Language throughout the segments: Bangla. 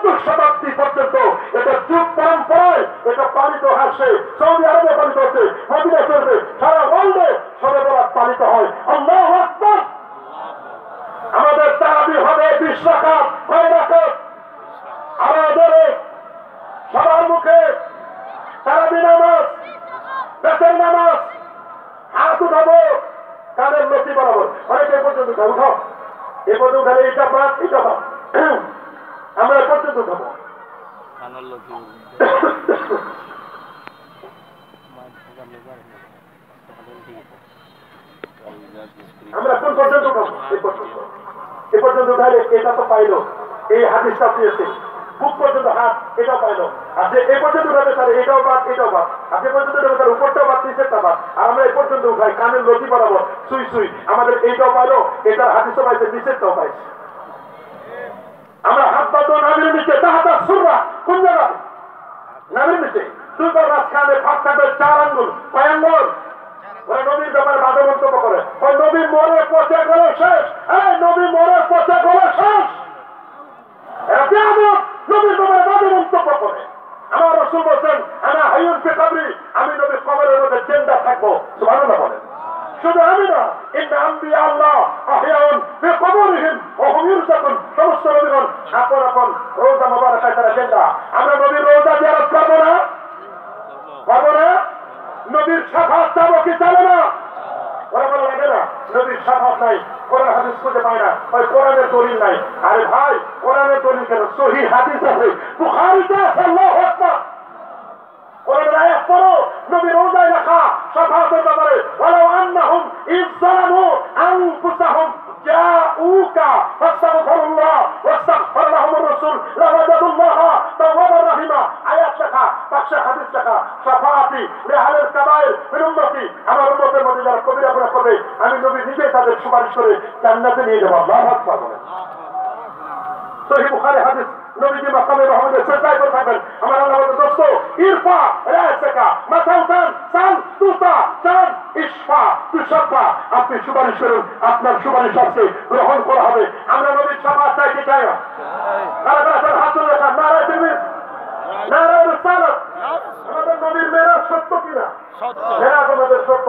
চতুর্থ শতাব্দী পর্যন্ত এটা যুগ পরম্পরায় এটা পালিত আসে। সৌদি আরবে পালিত হচ্ছে, মদিনা চলবে, সারা ওয়ার্ল্ডে শবে বরাত পালিত হয়। আল্লাহু আকবার। আমাদের তারাবি হবে 20 রাকাত, 9 রাকাত। আমাদের সবার মুখে তারাবি নামাজ, বেতের নামাজ, হাত উঠাবো কানের লতি বরাবর। অনেকে এ পর্যন্ত উঠাও, এ পর্যন্ত উঠালে এটা বাদ, এটা বাদ। আমরা এ পর্যন্ত উঠাবো। আমরা কোন পর্যন্ত উঠাবো? এ পর্যন্ত উঠালে এটা তো পাইলো, এই হাদিসটা পেয়েছে। বুক পর্যন্ত হাত, এটাও পাইলো। আপনি এ পর্যন্ত উঠাবে তাহলে এটাও বাদ, এটাও বাদ। আপনি পর্যন্ত উঠাবে তাহলে উপরটাও বাদ, নিচেরটা বাদ। আর আমরা এ পর্যন্ত উঠাই কানের লতি বরাবর, সুই সুই। আমাদের এইটাও পাইলো, এটার হাদিসও পাইছে, নিচেরটাও পাইছে। আমরা হাত পাতো নামের নিচে, তাহাতা সুররা কোন জায়গায়? নামের নিচে। দুইবার মাঝখানে ফাঁক থাকবে 4 আঙ্গুল, 5 আঙ্গুল। ওরা নবীর ব্যাপারে বাধা মন্তব্য করে, ওই নবী মরে পচে গেলে শেষ। এই নবী মরে পচে গেলে শেষ। এরা বেয়াদব, নবীর ব্যাপারে বাধা মন্তব্য করে। আমার রাসূল বলেন, আনা হাইয়ুন ফি কবরি, আমি নবীর কবরের মধ্যে জিন্দা থাকবো। সুবহানাল্লাহ বলেন। শুধু আমি না, ইন্না আম্বিয়া আল্লাহ আহইয়াউন ফি কবরিহিম ওয়া হুম ইরজাকুন। সমস্ত নবীগণ আপন আপন রওজা মুবারাকায় তারা জিন্দা। আমরা নবীর রওজা জিয়ারত করব না? করব না? নবীর শাফাত চাবো কি চাবো না? ওরা বলে লাগে না নবীর শাফাত নাই, কোরআন হাদিস খুঁজে পায় না, ওই কোরআনের দলিল নাই। আরে ভাই, কোরআনের দলিল কেন? সহিহ হাদিস আছে, বুখারীতে আছে। আল্লাহু আকবার। কোরআনের আয়াত পড়ো, নবীর রওজায় লেখা শাফাতের ব্যাপারে, ওয়ালাউ আন্নাহুম ইয যালামু আনফুসাহুম জাউকা ফাস্তাগফিরুল্লাহ ওয়াস্তাগফার লাহুমুর রাসূল লাওয়াজাদুল্লাহ তাওয়াবার রাহিমা। আয়াত লেখা, পাঁচটা হাদিস লেখা, শাফাআতি লিআহলিল কাবায়ের মিন উম্মতি। আমার উম্মতের মধ্যে যারা কবিরা গুনাহ করবে, আমি নবী নিজে তাদের সুপারিশ করে জান্নাতে নিয়ে যাব। আল্লাহু আকবার বলেন। সহিহ বুখারী হাদিস, নবীজি মাকামে মাহমুদে সেজদায় করে থাকবেন। আমার আল্লাহ বলেন, দোস্ত ইরফা রাসকা মাথা উঠান, সাল তুতা চান ইশফা তুশফা। আপনি সুপারিশ করুন, আপনার সুপারিশ আজকে গ্রহণ করা হবে। আমরা নবীর শাফাআত চাই কি চাই না? কারা কারা হাত তুলে দেখান, নারায়ে তাকবীর, নারায়ে রিসালাত। আমাদের নবীর মেরাজ সত্য কিনা? মেরাজ আমাদের সত্য,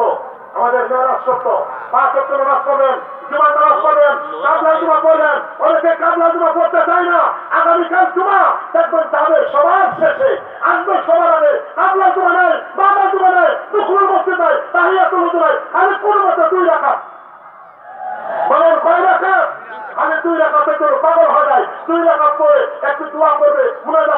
আমাদের মেরাজ সত্য। 5 ওয়াক্ত নামাজ পড়বেন, জুমার নামাজ পড়বেন, কাবলা জুমা পড়বেন। অনেকে কাবলা জুমা পড়তে চায় না। আগামীকাল জুমা দেখবেন তাদের সবার শেষে আসবে, সবার আগে কাবলা জুমা নাই, বাবা জুমা নাই, দুখুল মসজিদ নাই, তাহিয়াতুল ওযু নাই, খালি কোন মতে 2 রাকাত। বলেন কয় রাকাত? খালি 2 রাকাতের জন্য পাগল হয়ে যায়। 2 রাকাত পড়ে একটু দোয়া করবে, মুনাজাত